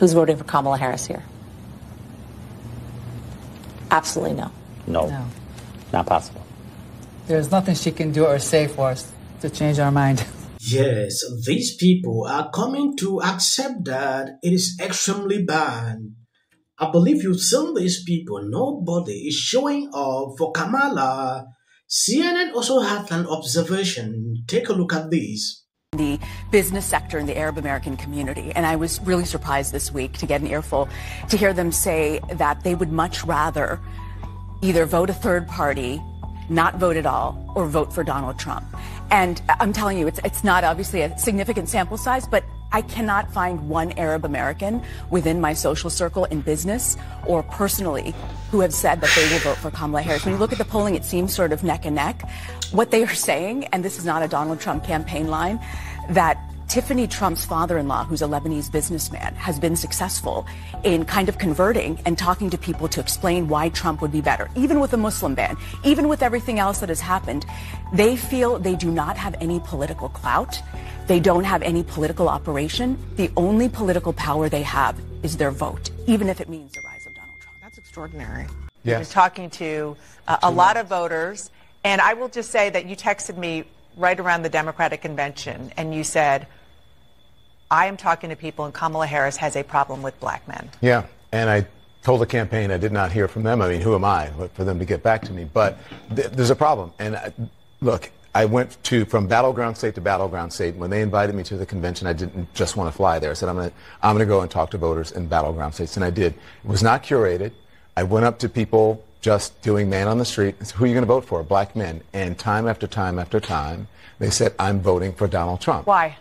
who's voting for Kamala Harris here? Absolutely no. No. Not possible. There's nothing she can do or say for us to change our mind. Yes, these people are coming to accept that it is extremely bad. I believe you've seen these people. Nobody is showing up for Kamala. CNN also had an observation. Take a look at this. The business sector in the Arab American community. And I was really surprised this week to get an earful to hear them say that they would much rather either vote a third party, not vote at all, or vote for Donald Trump. And I'm telling you, it's not obviously a significant sample size, but I cannot find one Arab American within my social circle in business or personally who have said that they will vote for Kamala Harris. When you look at the polling, it seems sort of neck and neck. What they are saying, and this is not a Donald Trump campaign line, that Tiffany Trump's father-in-law, who's a Lebanese businessman, has been successful in kind of converting and talking to people to explain why Trump would be better. Even with a Muslim ban, even with everything else that has happened, they feel they do not have any political clout. They don't have any political operation. The only political power they have is their vote, even if it means the rise of Donald Trump. That's extraordinary. Yes. You're talking to a lot of voters. And I will just say that you texted me right around the Democratic convention, and you said, I am talking to people, and Kamala Harris has a problem with black men. Yeah, and I told the campaign I did not hear from them. I mean, who am I for them to get back to me? But there's a problem. And look, I went from battleground state to battleground state. When they invited me to the convention, I didn't just want to fly there. I said, I'm going to go and talk to voters in battleground states, and I did. It was not curated. I went up to people just doing man on the street and said, who are you going to vote for? Black men. And time after time after time, they said, I'm voting for Donald Trump. Why?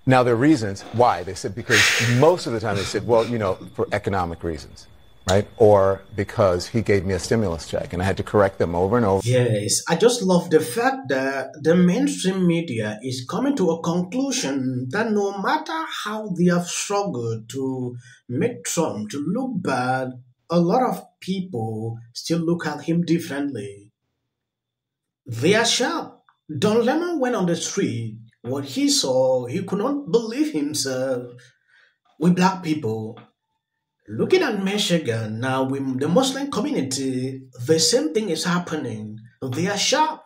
Now, there are reasons why. They said because most of the time they said, well, you know, for economic reasons, right? Or because he gave me a stimulus check, and I had to correct them over and over. Yes, I just love the fact that the mainstream media is coming to a conclusion that no matter how they have struggled to make Trump to look bad, a lot of people still look at him differently. They are sharp. Don Lemon went on the street. What he saw, he could not believe himself. With black people, looking at Michigan now, with the Muslim community, the same thing is happening. They are sharp.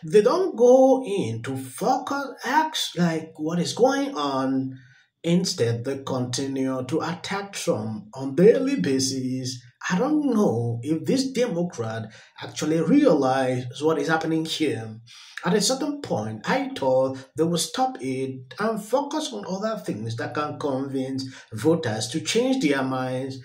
They don't go in to focus, act like what is going on. Instead, they continue to attack Trump on a daily basis. I don't know if this Democrat actually realizes what is happening here. At a certain point, I thought they would stop it and focus on other things that can convince voters to change their minds.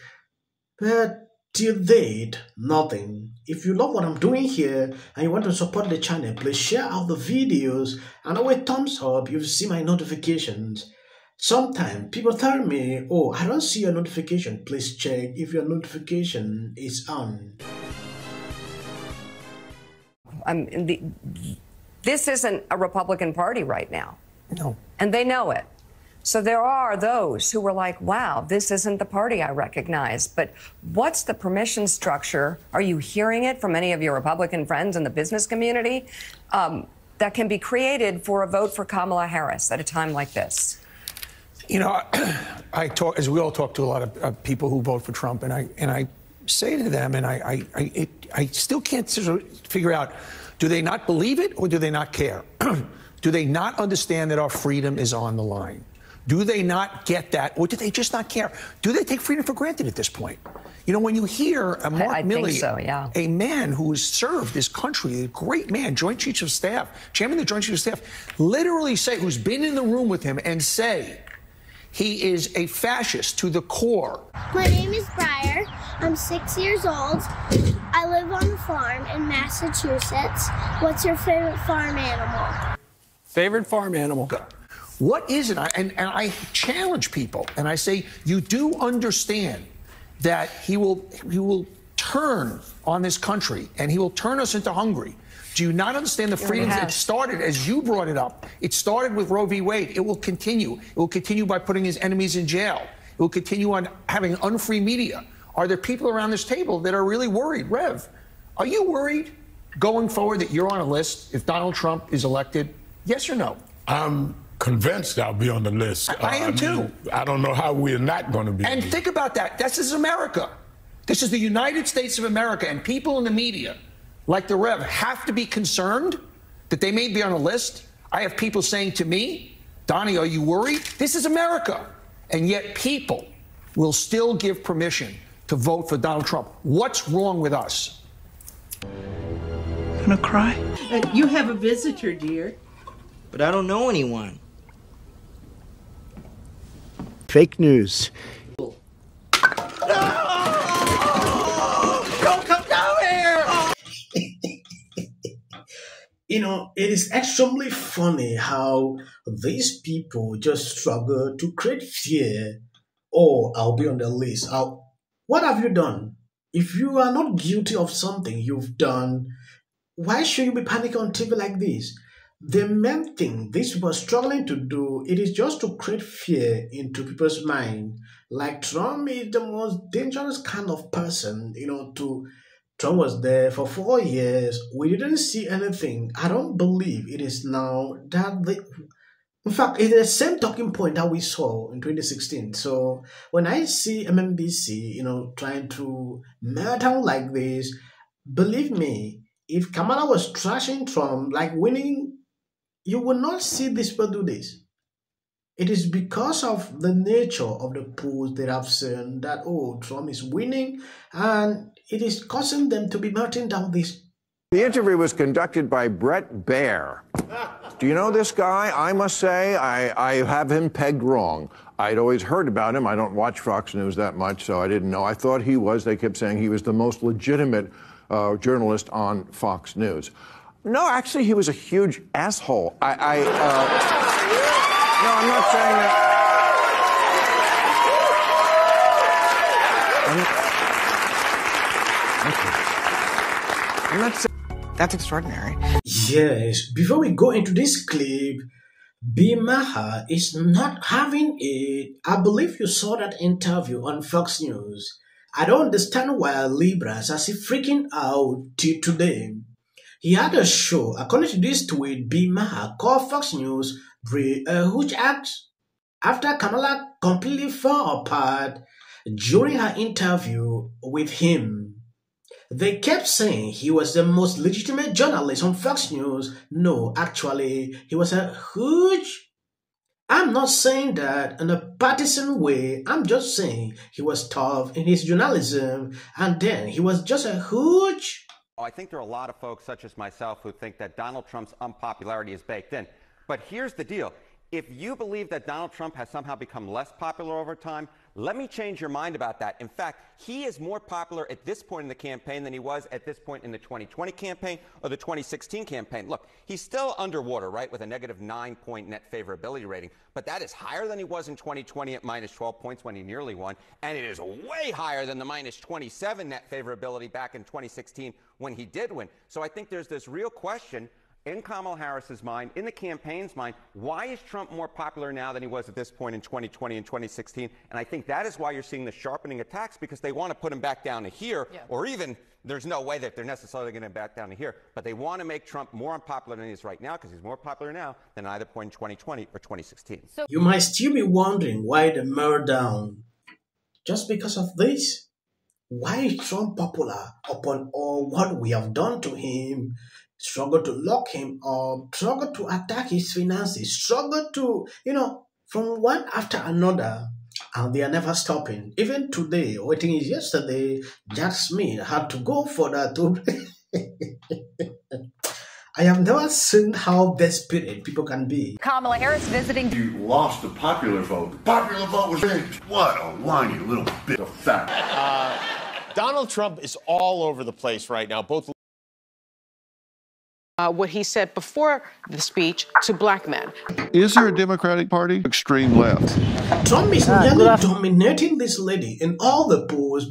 But till date, nothing. If you love what I'm doing here and you want to support the channel, please share out the videos and always thumbs up. You'll see my notifications. Sometimes people tell me, oh, I don't see your notification. Please check if your notification is on. This isn't a Republican Party right now. No. And they know it. So there are those who were like, wow, this isn't the party I recognize. But what's the permission structure? Are you hearing it from any of your Republican friends in the business community that can be created for a vote for Kamala Harris at a time like this? You know, I talk, as we all talk to a lot of people who vote for Trump, and I say to them, and I still can't sort of figure out, do they not believe it or do they not care? Do they not understand that our freedom is on the line? Do they not get that, or do they just not care? Do they take freedom for granted at this point? You know, when you hear a Mark Milley, so, yeah. a man who has served this country, a great man, Joint Chiefs of Staff, Chairman of the Joint Chiefs of Staff, literally say, who's been in the room with him and say, he is a fascist to the core. My name is Breier. I'm 6 years old. I live on the farm in Massachusetts. What's your favorite farm animal? Favorite farm animal. What is it? And I challenge people, and I say, you do understand that he will turn on this country, and he will turn us into Hungary. Do you not understand the freedoms? It started, as you brought it up, it started with Roe v. Wade. It will continue. It will continue by putting his enemies in jail. It will continue on having unfree media. Are there people around this table that are really worried? Rev, are you worried going forward that you're on a list if Donald Trump is elected? Yes or no? convinced I'll be on the list. I am too. I don't know how we're not going to be. And think about that. This is America. This is the United States of America, and people in the media, like the Rev, have to be concerned that they may be on a list. I have people saying to me, Donnie, are you worried? This is America. And yet people will still give permission to vote for Donald Trump. What's wrong with us? Gonna cry? You have a visitor, dear. But I don't know anyone. Fake news. No! Don't come down here! You know, it is extremely funny how these people just struggle to create fear. Oh, I'll be on the list. What have you done? If you are not guilty of something you've done, why should you be panicking on TV like this? The main thing these people are struggling to do, it is just to create fear into people's mind. Like Trump is the most dangerous kind of person, Trump was there for 4 years. We didn't see anything. I don't believe it is now that in fact, it's the same talking point that we saw in 2016. So when I see MSNBC, trying to melt down like this, believe me, if Kamala was trashing Trump, like winning, you will not see these people do this. It is because of the nature of the polls that have seen that, Trump is winning, and it is causing them to be melting down this. The interview was conducted by Bret Baier. Do you know this guy? I must say, I have him pegged wrong. I'd always heard about him. I don't watch Fox News that much, so I didn't know. I thought they kept saying he was the most legitimate journalist on Fox News. No, actually, he was a huge asshole. No, I'm not saying that. I'm not saying. That's extraordinary. Yes, before we go into this clip, Maher is not having it. I believe you saw that interview on Fox News. I don't understand why Libras are still freaking out till today. He had a show, according to this tweet, Maher called Fox News a huge act after Kamala completely fell apart during her interview with him. They kept saying he was the most legitimate journalist on Fox News. No, actually, he was a huge... I'm not saying that in a partisan way. I'm just saying he was tough in his journalism, and then he was just a huge... I think there are a lot of folks, such as myself, who think that Donald Trump's unpopularity is baked in. But here's the deal. If you believe that Donald Trump has somehow become less popular over time, let me change your mind about that. In fact, he is more popular at this point in the campaign than he was at this point in the 2020 campaign or the 2016 campaign. Look, he's still underwater, right, with a negative 9-point net favorability rating. But that is higher than he was in 2020 at minus 12 points when he nearly won. And it is way higher than the minus 27 net favorability back in 2016 when he did win. So I think there's this real question in Kamala Harris's mind, in the campaign's mind, why is Trump more popular now than he was at this point in 2020 and 2016? And I think that is why you're seeing the sharpening attacks, because they want to put him back down to here, or even there's no way that they're necessarily going to back down to here, but they want to make Trump more unpopular than he is right now, because he's more popular now than either point in 2020 or 2016. So you might still be wondering why the meltdown down. Just because of this? Why is Trump popular upon all what we have done to him? Struggle to lock him up, struggle to attack his finances, struggle to, from one after another, and they are never stopping. Even today, or I think it's yesterday, Jack Smith had to go for that. I have never seen how desperate people can be. Kamala Harris visiting. You lost the popular vote. The popular vote was big. What a whiny little bit of fat. Donald Trump is all over the place right now, both what he said before the speech to black men. Is there a Democratic Party? Extreme left. Trump is nearly dominating this lady in all the polls.